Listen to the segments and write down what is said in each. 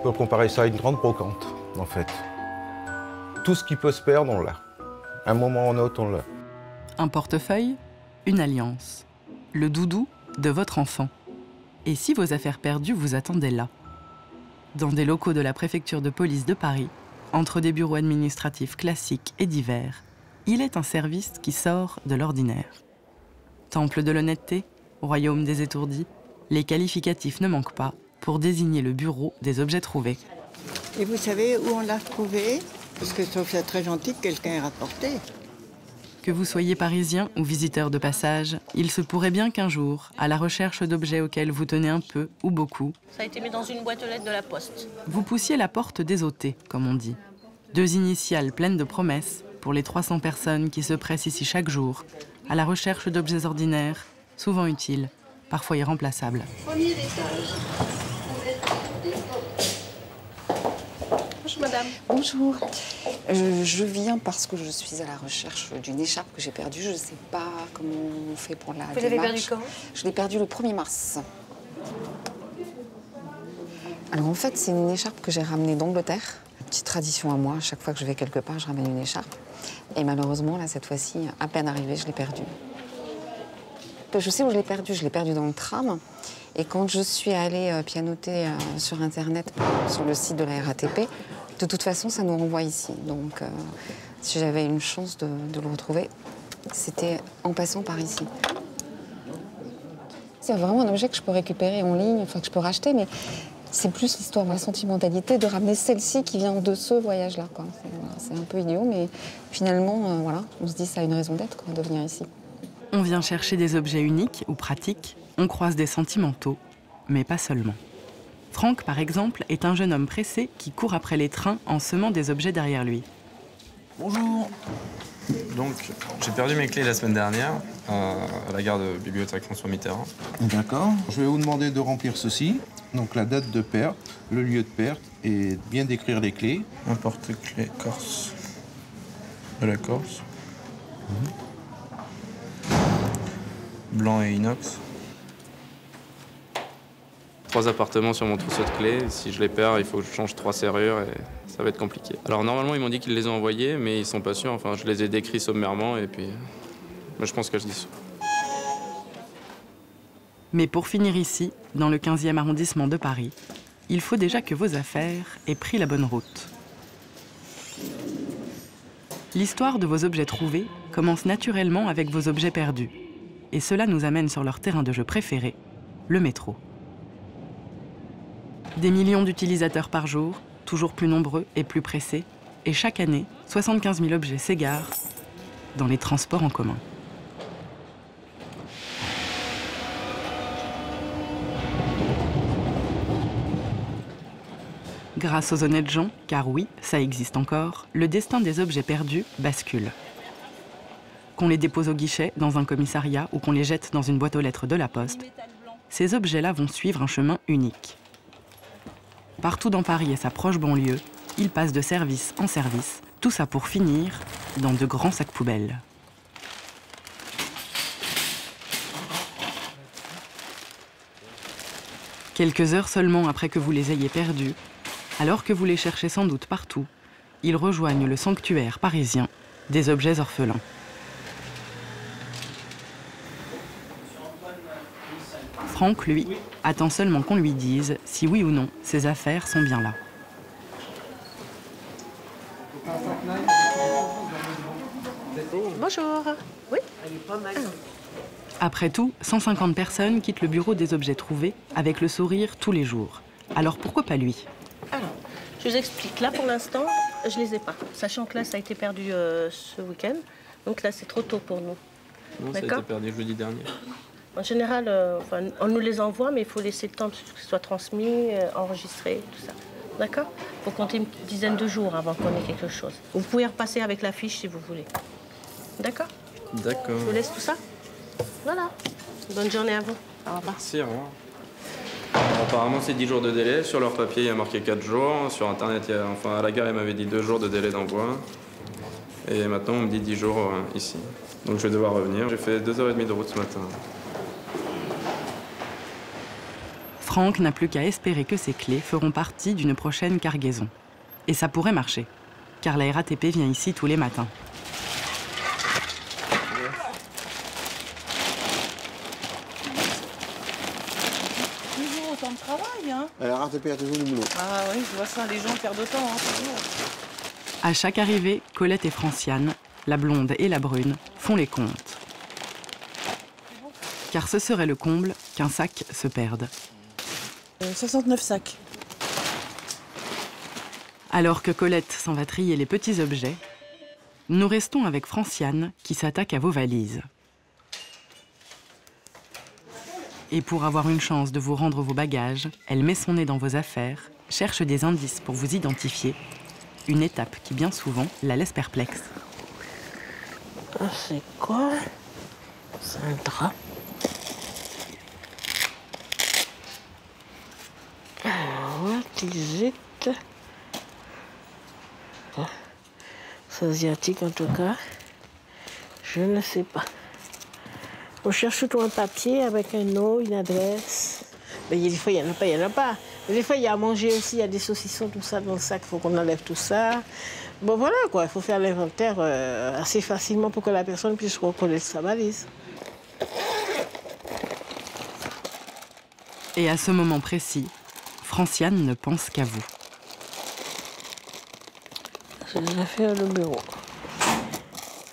peut comparer ça à une grande brocante, en fait. Tout ce qui peut se perdre, on l'a. À un moment ou un autre, on l'a. Un portefeuille, une alliance, le doudou de votre enfant. Et si vos affaires perdues vous attendaient là, dans des locaux de la préfecture de police de Paris, entre des bureaux administratifs classiques et divers, il est un service qui sort de l'ordinaire. Temple de l'honnêteté, royaume des étourdis, les qualificatifs ne manquent pas pour désigner le bureau des objets trouvés. Et vous savez où on l'a retrouvé? Parce que je trouve ça très gentil que quelqu'un ait rapporté. Que vous soyez parisien ou visiteur de passage, il se pourrait bien qu'un jour, à la recherche d'objets auxquels vous tenez un peu ou beaucoup, ça a été mis dans une boîte aux lettres de la Poste. Vous poussiez la porte des ôtés, comme on dit. 2 initiales pleines de promesses pour les 300 personnes qui se pressent ici chaque jour, à la recherche d'objets ordinaires, souvent utiles, parfois irremplaçables. Premier étage. Bonjour madame. Bonjour. Je viens parce que je suis à la recherche d'une écharpe que j'ai perdue. Je ne sais pas comment on fait pour la démarche. Vous l'avez perdue quand? Je l'ai perdue le 1er mars. Alors en fait, c'est une écharpe que j'ai ramenée d'Angleterre. Une petite tradition à moi, chaque fois que je vais quelque part, je ramène une écharpe. Et malheureusement, là, cette fois-ci, à peine arrivée, je l'ai perdue. Je sais où je l'ai perdue dans le tram. Et quand je suis allée pianoter sur Internet, sur le site de la RATP, de toute façon, ça nous renvoie ici. Donc, si j'avais une chance de le retrouver, c'était en passant par ici. C'est vraiment un objet que je peux récupérer en ligne, enfin que je peux racheter, mais c'est plus l'histoire, la sentimentalité de ramener celle-ci qui vient de ce voyage-là. C'est un peu idiot, mais finalement, voilà, on se dit ça a une raison d'être, de venir ici. On vient chercher des objets uniques ou pratiques, on croise des sentimentaux, mais pas seulement. Franck, par exemple, est un jeune homme pressé qui court après les trains en semant des objets derrière lui. Bonjour. Donc, j'ai perdu mes clés la semaine dernière à la gare de Bibliothèque François Mitterrand. D'accord. Je vais vous demander de remplir ceci. Donc la date de perte, le lieu de perte et bien décrire les clés. Un porte-clés Corse. De la Corse. Blanc et inox. 3 appartements sur mon trousseau de clés. Si je les perds, il faut que je change 3 serrures et ça va être compliqué. Alors normalement, ils m'ont dit qu'ils les ont envoyés, mais ils sont pas sûrs. Enfin, je les ai décrits sommairement et puis... Mais je pense que je dis ça. Mais pour finir ici, dans le 15e arrondissement de Paris, il faut déjà que vos affaires aient pris la bonne route. L'histoire de vos objets trouvés commence naturellement avec vos objets perdus. Et cela nous amène sur leur terrain de jeu préféré, le métro. Des millions d'utilisateurs par jour, toujours plus nombreux et plus pressés, et chaque année, 75 000 objets s'égarent dans les transports en commun. Grâce aux honnêtes gens, car oui, ça existe encore, le destin des objets perdus bascule. Qu'on les dépose au guichet, dans un commissariat, ou qu'on les jette dans une boîte aux lettres de la Poste, ces objets-là vont suivre un chemin unique. Partout dans Paris et sa proche banlieue, ils passent de service en service, tout ça pour finir dans de grands sacs poubelles. Quelques heures seulement après que vous les ayez perdus, alors que vous les cherchez sans doute partout, ils rejoignent le sanctuaire parisien des objets orphelins. Franck, lui, attend seulement qu'on lui dise si oui ou non ses affaires sont bien là. Bonjour. Oui. Après tout, 150 personnes quittent le bureau des objets trouvés avec le sourire tous les jours. Alors pourquoi pas lui? Alors, je vous explique. Là, pour l'instant, je les ai pas. Sachant que là, ça a été perdu ce week-end. Donc là, c'est trop tôt pour nous. Non, ça a été perdu jeudi dernier. En général, on nous les envoie, mais il faut laisser le temps que ce soit transmis, enregistré, tout ça. D'accord? Il faut compter une dizaine de jours avant qu'on ait quelque chose. Vous pouvez repasser avec la fiche si vous voulez. D'accord? D'accord. Je vous laisse tout ça? Voilà. Bonne journée à vous. Au revoir. Merci, au revoir. Alors, apparemment, c'est 10 jours de délai. Sur leur papier, il y a marqué 4 jours. Sur Internet, à la gare, il m'avait dit 2 jours de délai d'envoi. Et maintenant, on me dit 10 jours ici. Donc, je vais devoir revenir. J'ai fait 2h30 de route ce matin. Franck n'a plus qu'à espérer que ces clés feront partie d'une prochaine cargaison. Et ça pourrait marcher, car la RATP vient ici tous les matins. Toujours autant de travail, hein? La RATP a toujours du boulot. Ah oui, je vois ça, les gens perdent autant, hein, toujours. À chaque arrivée, Colette et Franciane, la blonde et la brune, font les comptes. Car ce serait le comble qu'un sac se perde. 69 sacs. Alors que Colette s'en va trier les petits objets, nous restons avec Franciane qui s'attaque à vos valises. Et pour avoir une chance de vous rendre vos bagages, elle met son nez dans vos affaires, cherche des indices pour vous identifier, une étape qui bien souvent la laisse perplexe. C'est quoi? C'est un drap. Tisite. C'est asiatique en tout cas. Je ne sais pas. On cherche surtout un papier avec un nom, une adresse. Mais des fois, il n'y en a pas, il n'y en a pas. Mais des fois, il y a à manger aussi, il y a des saucissons, tout ça dans le sac. Il faut qu'on enlève tout ça. Bon, voilà quoi. Il faut faire l'inventaire assez facilement pour que la personne puisse reconnaître sa valise. Et à ce moment précis, Franciane ne pense qu'à vous. C'est les affaires de bureau.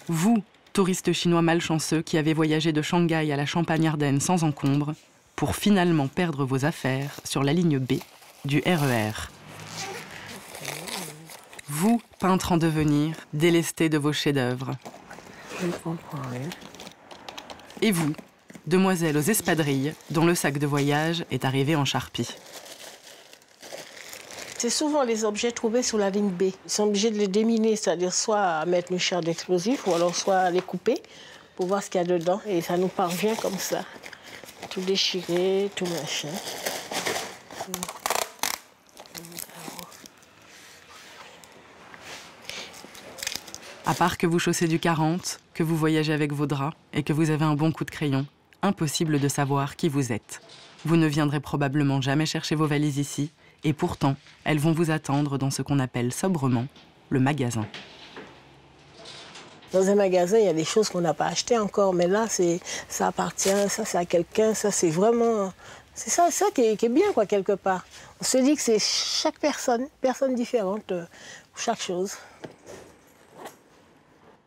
Vous, touriste chinois malchanceux qui avez voyagé de Shanghai à la Champagne-Ardenne sans encombre, pour finalement perdre vos affaires sur la ligne B du RER. Vous, peintre en devenir, délesté de vos chefs-d'œuvre. Je comprends rien. Et vous, demoiselle aux espadrilles, dont le sac de voyage est arrivé en charpie. C'est souvent les objets trouvés sur la ligne B. Ils sont obligés de les déminer, c'est-à-dire soit à mettre une chaire d'explosif ou alors soit à les couper pour voir ce qu'il y a dedans. Et ça nous parvient comme ça. Tout déchiré, tout machin. À part que vous chaussez du 40, que vous voyagez avec vos draps et que vous avez un bon coup de crayon, impossible de savoir qui vous êtes. Vous ne viendrez probablement jamais chercher vos valises ici, et pourtant, elles vont vous attendre dans ce qu'on appelle sobrement le magasin. Dans un magasin, il y a des choses qu'on n'a pas achetées encore, mais là, ça appartient, ça c'est à quelqu'un, ça c'est vraiment... C'est ça qui est bien, quoi, quelque part. On se dit que c'est chaque personne différente pour chaque chose.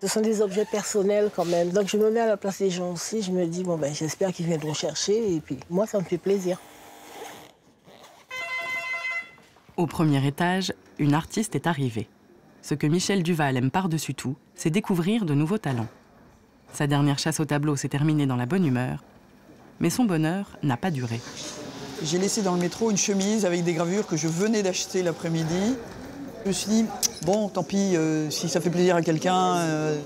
Ce sont des objets personnels quand même. Donc je me mets à la place des gens aussi, je me dis, bon ben j'espère qu'ils viendront chercher, et puis moi ça me fait plaisir. Au premier étage, une artiste est arrivée. Ce que Michel Duval aime par-dessus tout, c'est découvrir de nouveaux talents. Sa dernière chasse au tableau s'est terminée dans la bonne humeur, mais son bonheur n'a pas duré. J'ai laissé dans le métro une chemise avec des gravures que je venais d'acheter l'après-midi. Je me suis dit, bon, tant pis, si ça fait plaisir à quelqu'un,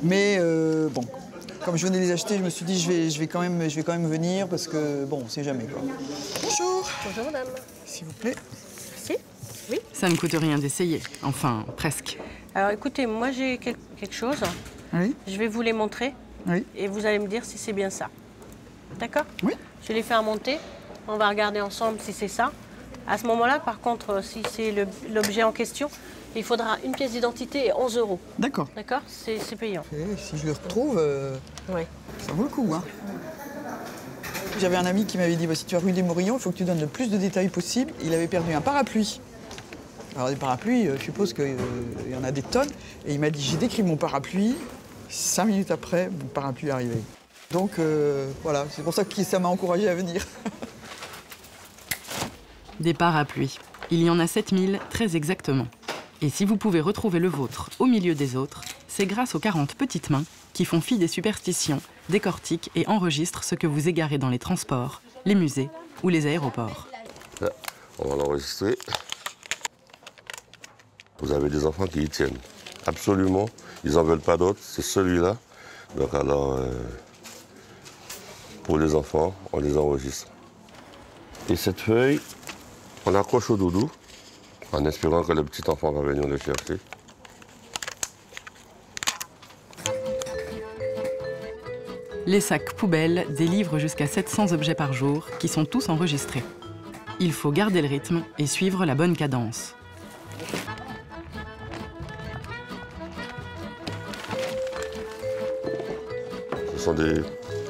mais bon, comme je venais les acheter, je me suis dit, je vais quand même venir parce que, bon, on sait jamais, quoi. Bonjour. Bonjour madame. S'il vous plaît. Merci. Oui. Ça ne coûte rien d'essayer, enfin, presque. Alors écoutez, moi j'ai quelque chose. Oui. Je vais vous les montrer. Oui. Et vous allez me dire si c'est bien ça. D'accord? Oui. Je les fais à monter. On va regarder ensemble si c'est ça. À ce moment-là, par contre, si c'est l'objet en question, il faudra une pièce d'identité et 11 €. D'accord. D'accord? C'est payant. Et si je le retrouve, Oui. ça vaut le coup, hein. J'avais un ami qui m'avait dit, bah, si tu vas rue des Morillons, il faut que tu donnes le plus de détails possible. Il avait perdu un parapluie. Alors des parapluies, je suppose qu'il y en a des tonnes. Et il m'a dit, j'ai décrit mon parapluie. 5 minutes après, mon parapluie est arrivé. Donc voilà, c'est pour ça que ça m'a encouragé à venir. Des parapluies. Il y en a 7000 très exactement. Et si vous pouvez retrouver le vôtre au milieu des autres, c'est grâce aux 40 petites mains qui font fi des superstitions, décortiquent et enregistrent ce que vous égarez dans les transports, les musées ou les aéroports. Là, on va l'enregistrer. Vous avez des enfants qui y tiennent. Absolument. Ils n'en veulent pas d'autres. C'est celui-là. Donc alors, pour les enfants, on les enregistre. Et cette feuille, on accroche au doudou, en espérant que le petit enfant va venir le chercher. Les sacs poubelles délivrent jusqu'à 700 objets par jour qui sont tous enregistrés. Il faut garder le rythme et suivre la bonne cadence. Ce sont des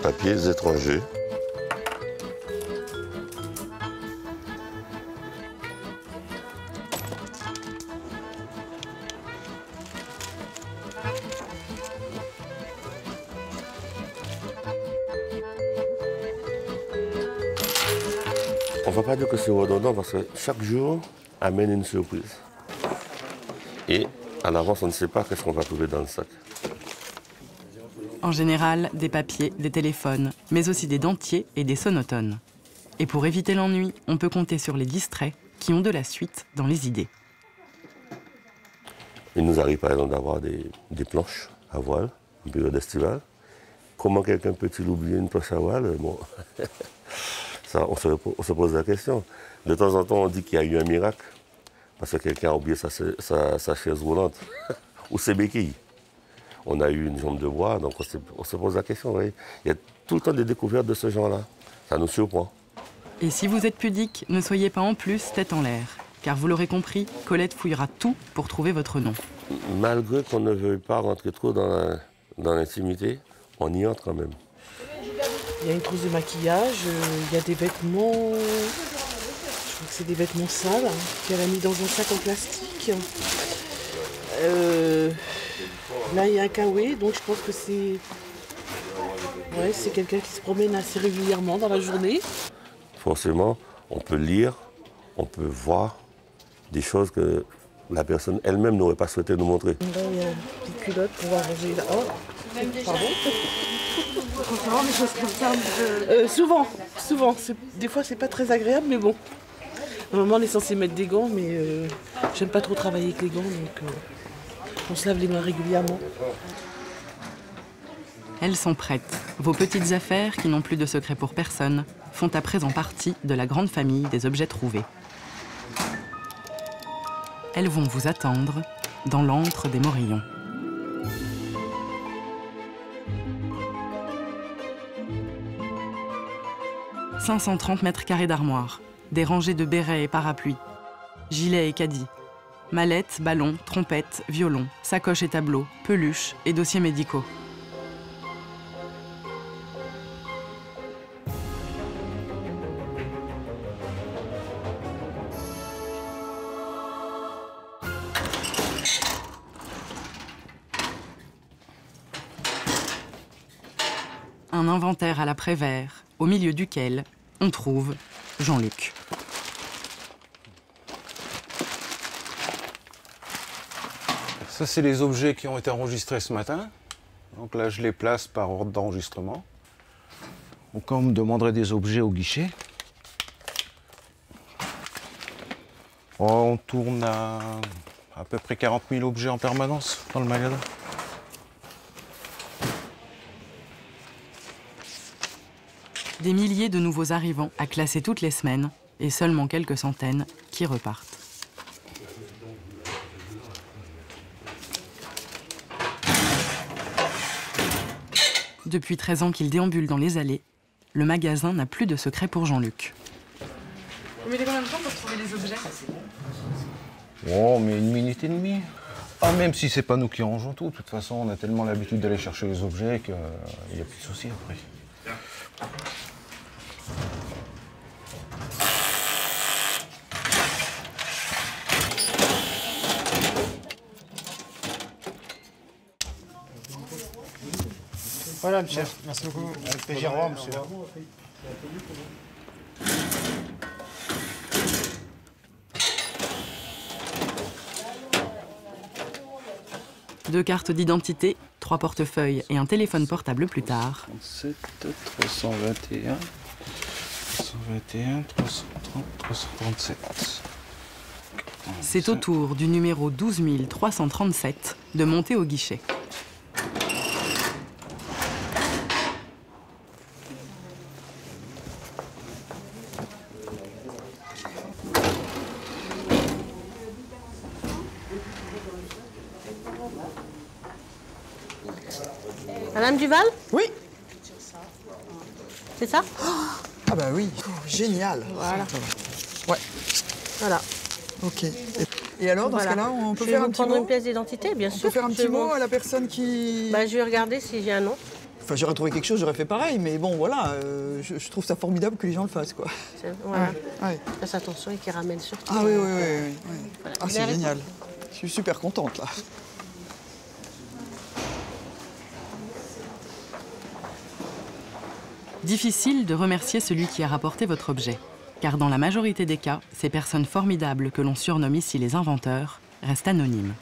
papiers étrangers. On ne va pas dire que c'est redondant parce que chaque jour amène une surprise. Et à l'avance, on ne sait pas qu'est-ce qu'on va trouver dans le sac. En général, des papiers, des téléphones, mais aussi des dentiers et des sonotones. Et pour éviter l'ennui, on peut compter sur les distraits qui ont de la suite dans les idées. Il nous arrive par exemple d'avoir des planches à voile, en période estivale. Comment quelqu'un peut-il oublier une planche à voile? Bon, ça, on se pose la question. De temps en temps, on dit qu'il y a eu un miracle, parce que quelqu'un a oublié sa chaise roulante ou ses béquilles. On a eu une jambe de bois, donc on se pose la question. Voyez. Il y a tout le temps des découvertes de ce genre-là. Ça nous surprend. Et si vous êtes pudique, ne soyez pas en plus tête en l'air. Car vous l'aurez compris, Colette fouillera tout pour trouver votre nom. Malgré qu'on ne veuille pas rentrer trop dans l'intimité, on y entre quand même. Il y a une trousse de maquillage, il y a des vêtements, je crois que c'est des vêtements sales, qu'elle a mis dans un sac en plastique. Là, il y a un kawaii, donc je pense que c'est quelqu'un qui se promène assez régulièrement dans la journée. Forcément, on peut lire, on peut voir des choses que la personne elle-même n'aurait pas souhaité nous montrer. Là, il y a une petite culotte pour ranger là. Oh, pardon. Des choses comme ça. Souvent. Des fois, c'est pas très agréable, mais bon. Normalement, on est censé mettre des gants, mais j'aime pas trop travailler avec les gants, donc on se lave les mains régulièrement. Elles sont prêtes. Vos petites affaires, qui n'ont plus de secret pour personne, font à présent partie de la grande famille des objets trouvés. Elles vont vous attendre dans l'antre des Morillons. « 530 mètres carrés d'armoire, des rangées de bérets et parapluies, gilets et caddies, mallettes, ballons, trompettes, violons, sacoches et tableaux, peluches et dossiers médicaux. Un inventaire à la Prévert, au milieu duquel on trouve Jean-Luc. Ça, c'est les objets qui ont été enregistrés ce matin. Donc là, je les place par ordre d'enregistrement. Donc quand on me demanderait des objets au guichet, on tourne à peu près 40 000 objets en permanence dans le magasin. Des milliers de nouveaux arrivants à classer toutes les semaines et seulement quelques centaines qui repartent. Depuis 13 ans qu'il déambule dans les allées, le magasin n'a plus de secret pour Jean-Luc. Vous mettez combien de temps pour trouver les objets? Oh, mais 1 minute et demie. Ah, même si c'est pas nous qui rangeons tout, de toute façon, on a tellement l'habitude d'aller chercher les objets qu'il n'y a plus de soucis après. Voilà, monsieur. Merci beaucoup. Avec plaisir, au revoir, monsieur. Deux cartes d'identité, 3 portefeuilles et un téléphone portable plus tard. 37, 321, 321, 330, 337. C'est au tour du numéro 12 337 de monter au guichet. Madame Duval? Oui. C'est ça? Ah bah oui, génial. Voilà. Ouais. Voilà. Ok. Et alors, dans ce cas-là, on peut je vais faire vous un petit prendre mot une pièce d'identité, bien sûr. On peut faire un petit mot à la personne qui... Bah, je vais regarder si j'ai un nom. Enfin, j'aurais trouvé quelque chose, j'aurais fait pareil, mais bon, voilà, je trouve ça formidable que les gens le fassent, quoi. Voilà. Ouais. Faites attention et qu'ils ramènent surtout. Ah oui. Voilà. Ah, c'est génial. Je suis super contente, là. Difficile de remercier celui qui a rapporté votre objet, car dans la majorité des cas, ces personnes formidables que l'on surnomme ici les inventeurs restent anonymes.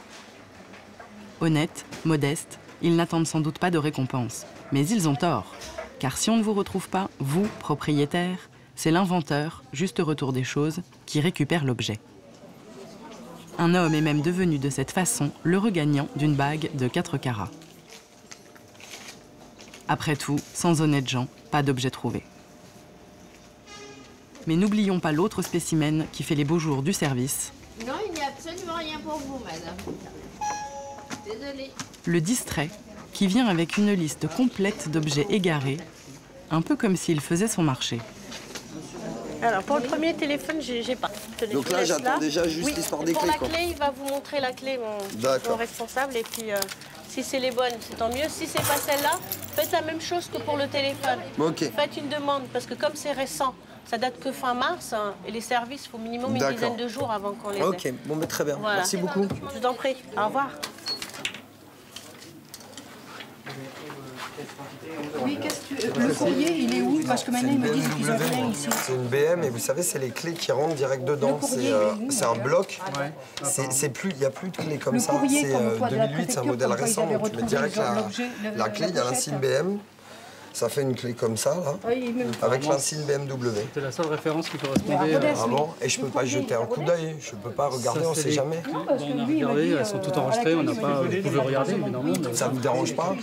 Honnêtes, modestes, ils n'attendent sans doute pas de récompense. Mais ils ont tort, car si on ne vous retrouve pas, vous, propriétaire, c'est l'inventeur, juste retour des choses, qui récupère l'objet. Un homme est même devenu de cette façon le regagnant d'une bague de 4 carats. Après tout, sans honnêtes gens, pas d'objet trouvé. Mais n'oublions pas l'autre spécimen qui fait les beaux jours du service. Non, il n'y a absolument rien pour vous, madame. Désolée. Le distrait, qui vient avec une liste complète d'objets égarés, un peu comme s'il faisait son marché. Alors, pour le premier téléphone, j'ai pas. Donc là, j'attends déjà juste l'histoire des clés. Pour la clé, il va vous montrer la clé, mon responsable. Et puis, si c'est les bonnes, c'est tant mieux. Si c'est pas celle-là, faites la même chose que pour le téléphone. Okay. Faites une demande, parce que comme c'est récent, ça date que fin mars, hein, et les services, il faut minimum une dizaine de jours avant qu'on les ait. Ok, bon, mais très bien. Voilà. Merci beaucoup. Je vous en prie. Au revoir. Oui, le courrier, il est où? Parce que maintenant, ils me disent qu'ils ont rien ici. C'est une BM et vous savez, c'est les clés qui rentrent direct dedans. C'est un bloc. Il n'y a plus de clés comme ça. C'est 2008, c'est un modèle récent. Donc tu mets direct la clé, il y a l'insigne BM. Ça fait une clé comme ça, là, avec l'insigne BMW. C'est la seule référence qui correspondait. Ah bon? Et je peux pas jeter un coup d'œil, je peux pas regarder, on sait jamais. On a regardé, elles sont toutes enregistrées, on n'a pas... Vous pouvez regarder, évidemment. Ça vous dérange pas?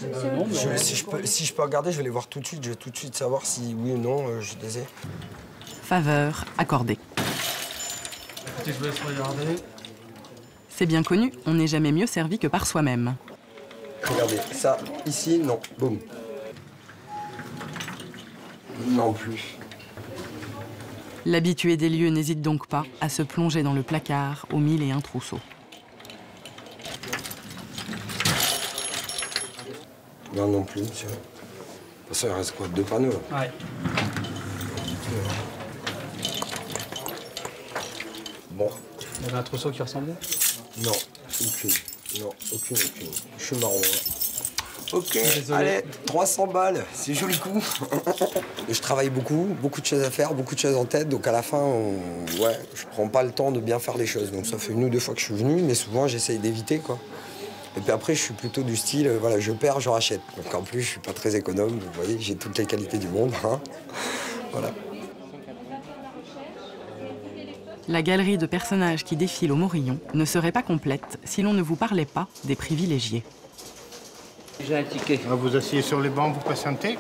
Si je peux regarder, je vais les voir tout de suite, je vais tout de suite savoir si oui ou non je les ai. Faveur accordée. Je vous laisse regarder. C'est bien connu, on n'est jamais mieux servi que par soi-même. Regardez, ça, ici, non, boum. Non plus. L'habitué des lieux n'hésite donc pas à se plonger dans le placard aux 1001 trousseaux. Non, non plus, monsieur. Ça, il reste quoi? 2 panneaux? Ouais. Bon. Il y avait un trousseau qui ressemblait? Non, aucune. Non, aucune. Je suis marron. Ok, désolé. Allez, 300 balles, c'est joli coup. Je travaille beaucoup de choses à faire, beaucoup de choses en tête, donc à la fin, je prends pas le temps de bien faire les choses. Donc ça fait 1 ou 2 fois que je suis venu, mais souvent j'essaye d'éviter, quoi. Et puis après, je suis plutôt du style, voilà, je perds, je rachète. Donc en plus, je suis pas très économe, vous voyez, j'ai toutes les qualités du monde, hein. Voilà. La galerie de personnages qui défilent au Morillon ne serait pas complète si l'on ne vous parlait pas des privilégiés. J'ai un ticket. Vous asseyez sur les bancs, vous patientez.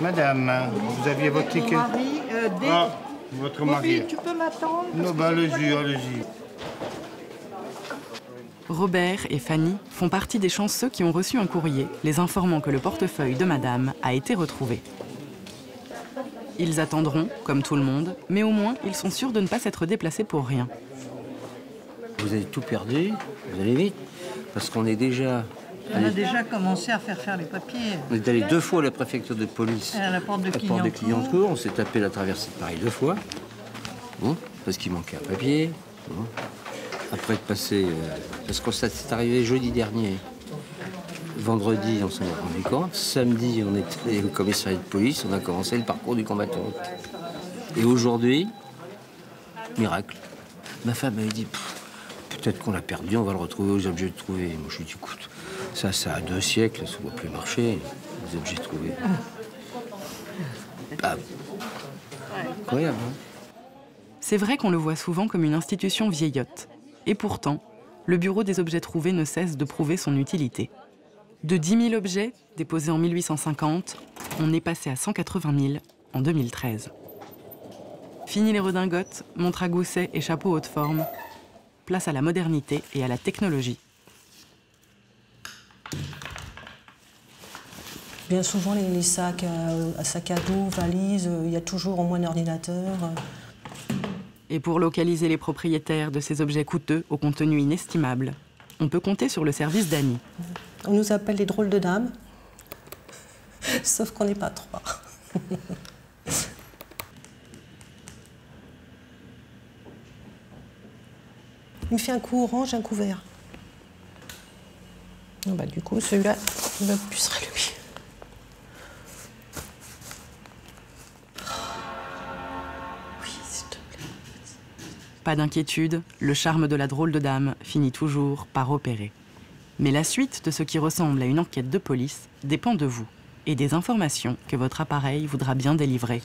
Madame, vous aviez votre ticket? Votre mari. Tu peux m'attendre? Non, bah allez-y. Robert et Fanny font partie des chanceux qui ont reçu un courrier les informant que le portefeuille de madame a été retrouvé. Ils attendront, comme tout le monde, mais au moins ils sont sûrs de ne pas s'être déplacés pour rien. Vous avez tout perdu, vous allez vite, parce qu'on est déjà... On a déjà commencé à faire les papiers. On est allé 2 fois à la préfecture de police, à la porte de Clignancourt. On s'est tapé la traversée de Paris 2 fois, bon, parce qu'il manquait un papier. Bon. Après de passer... parce que ça s'est arrivé jeudi dernier. Vendredi, on s'en est rendu compte. Samedi, on est allé au commissariat de police, on a commencé le parcours du combattant. Et aujourd'hui, miracle, ma femme m'avait dit... Peut-être qu'on l'a perdu, on va le retrouver aux objets trouvés. Moi, je lui ai dit, écoute, ça a 2 siècles, ça ne doit plus marcher, les objets trouvés. Ah. Incroyable, hein? C'est vrai qu'on le voit souvent comme une institution vieillotte. Et pourtant, le Bureau des objets trouvés ne cesse de prouver son utilité. De 10 000 objets déposés en 1850, on est passé à 180 000 en 2013. Fini les redingotes, montres à gousset et chapeaux haute forme. Place à la modernité et à la technologie. Bien souvent, les sacs à dos, valises, il y a toujours au moins un ordinateur. Et pour localiser les propriétaires de ces objets coûteux au contenu inestimable, on peut compter sur le service d'Annie. On nous appelle les drôles de dames, sauf qu'on n'est pas trois. Il me fait un coup orange, un coup vert. Bah, du coup, celui-là, il va plus se rallumer. Pas d'inquiétude, le charme de la drôle de dame finit toujours par opérer. Mais la suite de ce qui ressemble à une enquête de police dépend de vous et des informations que votre appareil voudra bien délivrer.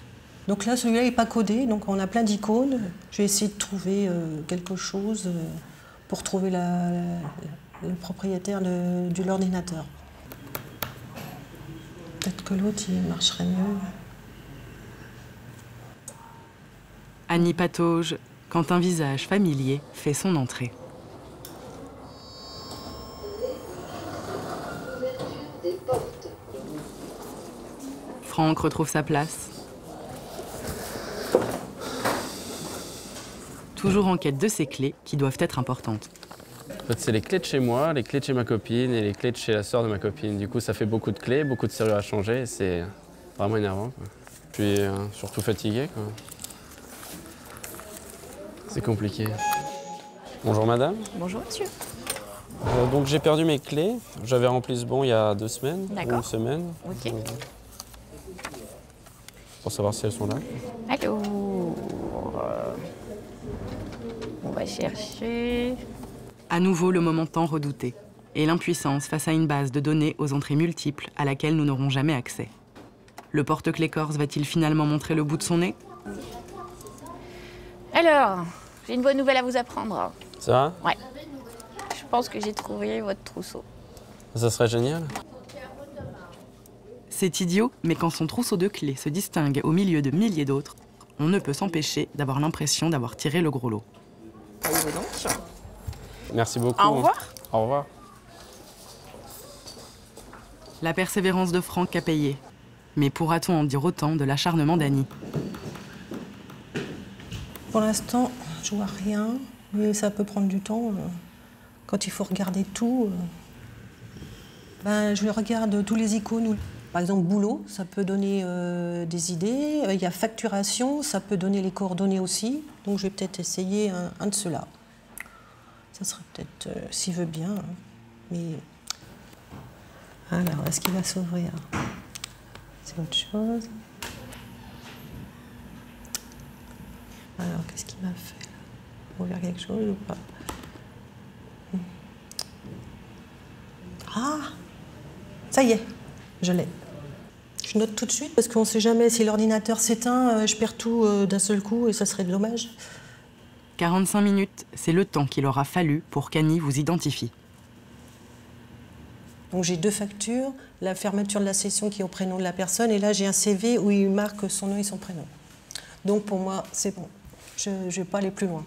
Donc là, celui-là n'est pas codé, donc on a plein d'icônes. Je vais essayer de trouver quelque chose pour trouver le propriétaire de l'ordinateur. Peut-être que l'autre, il marcherait mieux. Annie patauge quand un visage familier fait son entrée. Franck retrouve sa place. Toujours en quête de ses clés qui doivent être importantes. En fait, c'est les clés de chez moi, les clés de chez ma copine et les clés de chez la sœur de ma copine. Du coup, ça fait beaucoup de clés, beaucoup de serrures à changer. C'est vraiment énervant, quoi. Puis surtout fatigué, quoi. C'est compliqué. Bonjour madame. Bonjour monsieur. Donc j'ai perdu mes clés. J'avais rempli ce bon il y a 2 semaines, ou une semaine. Ok. Pour savoir si elles sont là. Alors, on va chercher. À nouveau le moment tant redouté et l'impuissance face à une base de données aux entrées multiples à laquelle nous n'aurons jamais accès. Le porte-clés corse va-t-il finalement montrer le bout de son nez? Alors, j'ai une bonne nouvelle à vous apprendre. Ça va? Ouais. Je pense que j'ai trouvé votre trousseau. Ça serait génial. C'est idiot, mais quand son trousseau de clés se distingue au milieu de milliers d'autres, on ne peut s'empêcher d'avoir l'impression d'avoir tiré le gros lot. Allez-y donc. Merci beaucoup. Au revoir. Au revoir. La persévérance de Franck a payé. Mais pourra-t-on en dire autant de l'acharnement d'Annie? Pour l'instant, je vois rien, mais ça peut prendre du temps. Quand il faut regarder tout, je regarde tous les icônes. Par exemple, boulot, ça peut donner des idées. Il y a facturation, ça peut donner les coordonnées aussi. Donc je vais peut-être essayer un de ceux-là. Ça serait peut-être, s'il veut bien. Mais alors, est-ce qu'il va s'ouvrir? C'est autre chose. Alors, qu'est-ce qu'il m'a fait là? On va ouvrir quelque chose ou pas? Ah! Ça y est, je l'ai. Je note tout de suite parce qu'on ne sait jamais si l'ordinateur s'éteint, je perds tout d'un seul coup et ça serait dommage. 45 minutes, c'est le temps qu'il aura fallu pour qu'Annie vous identifie. Donc j'ai 2 factures, la fermeture de la session qui est au prénom de la personne et là j'ai un CV où il marque son nom et son prénom. Donc pour moi, c'est bon. Je ne vais pas aller plus loin.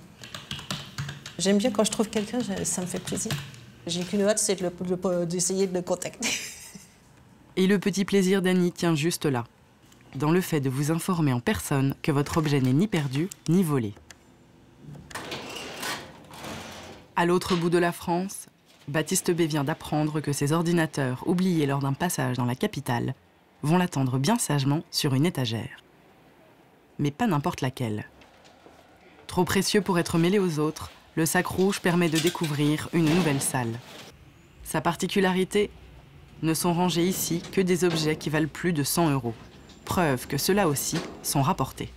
J'aime bien quand je trouve quelqu'un, ça me fait plaisir. J'ai qu'une hâte, c'est d'essayer de le contacter. Et le petit plaisir d'Annie tient juste là, dans le fait de vous informer en personne que votre objet n'est ni perdu, ni volé. À l'autre bout de la France, Baptiste B vient d'apprendre que ses ordinateurs, oubliés lors d'un passage dans la capitale, vont l'attendre bien sagement sur une étagère. Mais pas n'importe laquelle. Trop précieux pour être mêlé aux autres, le sac rouge permet de découvrir une nouvelle salle. Sa particularité, ne sont rangés ici que des objets qui valent plus de 100 €. Preuve que ceux-là aussi sont rapportés.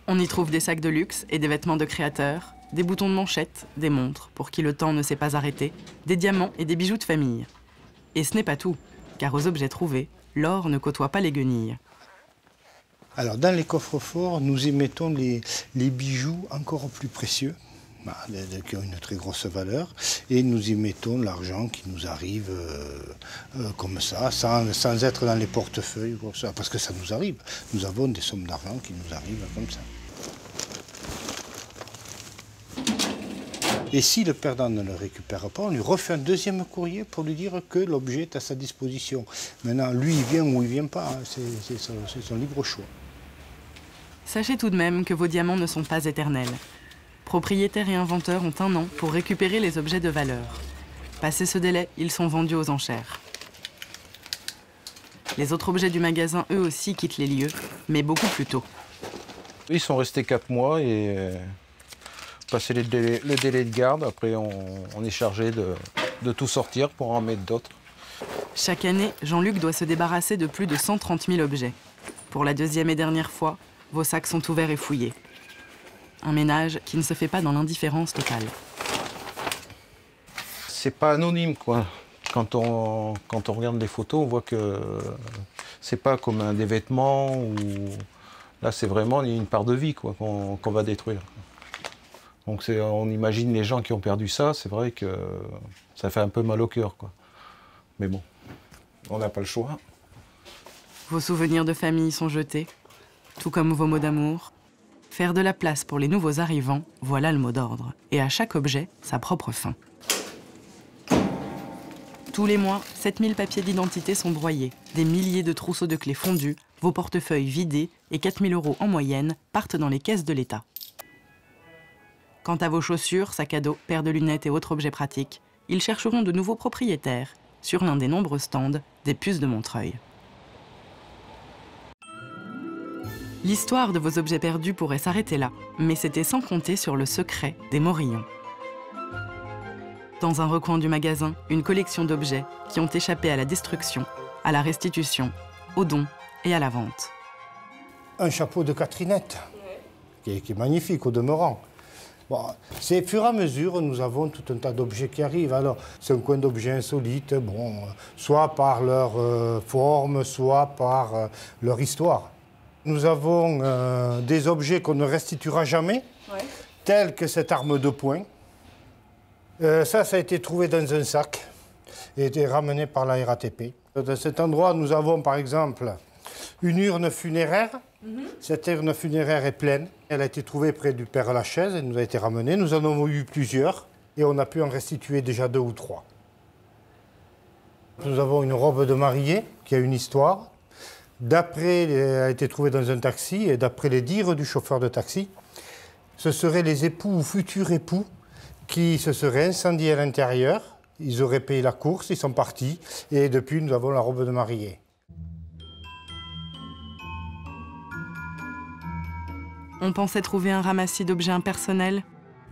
On y trouve des sacs de luxe et des vêtements de créateurs, des boutons de manchette, des montres pour qui le temps ne s'est pas arrêté, des diamants et des bijoux de famille. Et ce n'est pas tout, car aux objets trouvés, l'or ne côtoie pas les guenilles. Alors, dans les coffres-forts, nous y mettons les bijoux encore plus précieux, qui ont une très grosse valeur, et nous y mettons l'argent qui nous arrive comme ça, sans être dans les portefeuilles, comme ça, parce que ça nous arrive. Nous avons des sommes d'argent qui nous arrivent comme ça. Et si le perdant ne le récupère pas, on lui refait un deuxième courrier pour lui dire que l'objet est à sa disposition. Maintenant, lui, il vient ou il ne vient pas, hein, c'est son libre choix. Sachez tout de même que vos diamants ne sont pas éternels. Propriétaires et inventeurs ont 1 an pour récupérer les objets de valeur. Passé ce délai, ils sont vendus aux enchères. Les autres objets du magasin, eux aussi, quittent les lieux, mais beaucoup plus tôt. Ils sont restés 4 mois et passé le délai de garde, après on est chargé de tout sortir pour en mettre d'autres. Chaque année, Jean-Luc doit se débarrasser de plus de 130 000 objets. Pour la 2e et dernière fois, vos sacs sont ouverts et fouillés. Un ménage qui ne se fait pas dans l'indifférence totale. C'est pas anonyme, quoi. Quand on regarde les photos, on voit que c'est pas comme des vêtements ou... Là, c'est vraiment une part de vie, quoi, qu'on va détruire. Donc on imagine les gens qui ont perdu ça, c'est vrai que ça fait un peu mal au cœur, quoi. Mais bon, on n'a pas le choix. Vos souvenirs de famille sont jetés, tout comme vos mots d'amour. Faire de la place pour les nouveaux arrivants, voilà le mot d'ordre. Et à chaque objet, sa propre fin. Tous les mois, 7000 papiers d'identité sont broyés, des milliers de trousseaux de clés fondus, vos portefeuilles vidés et 4000 € en moyenne partent dans les caisses de l'État. Quant à vos chaussures, sacs à dos, paires de lunettes et autres objets pratiques, ils chercheront de nouveaux propriétaires sur l'un des nombreux stands des puces de Montreuil. L'histoire de vos objets perdus pourrait s'arrêter là, mais c'était sans compter sur le secret des Morillons. Dans un recoin du magasin, une collection d'objets qui ont échappé à la destruction, à la restitution, au don et à la vente. Un chapeau de Catherinette, qui est magnifique au demeurant. Bon, c'est au fur et à mesure, nous avons tout un tas d'objets qui arrivent. Alors, c'est un coin d'objets insolites, bon, soit par leur forme, soit par leur histoire. Nous avons des objets qu'on ne restituera jamais, tels que cette arme de poing. Ça a été trouvé dans un sac et a été ramené par la RATP. Dans cet endroit, nous avons par exemple une urne funéraire. Cette urne funéraire est pleine. Elle a été trouvée près du Père Lachaise et nous a été ramenée. Nous en avons eu plusieurs et on a pu en restituer déjà 2 ou 3. Nous avons une robe de mariée qui a une histoire. Elle a été trouvée dans un taxi et d'après les dires du chauffeur de taxi, ce seraient les époux ou futurs époux qui se seraient incendiés à l'intérieur. Ils auraient payé la course, ils sont partis et depuis nous avons la robe de mariée. On pensait trouver un ramassis d'objets impersonnels.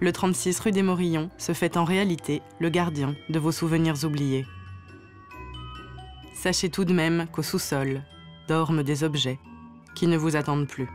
Le 36 rue des Morillons se fait en réalité le gardien de vos souvenirs oubliés. Sachez tout de même qu'au sous-sol dorment des objets qui ne vous attendent plus.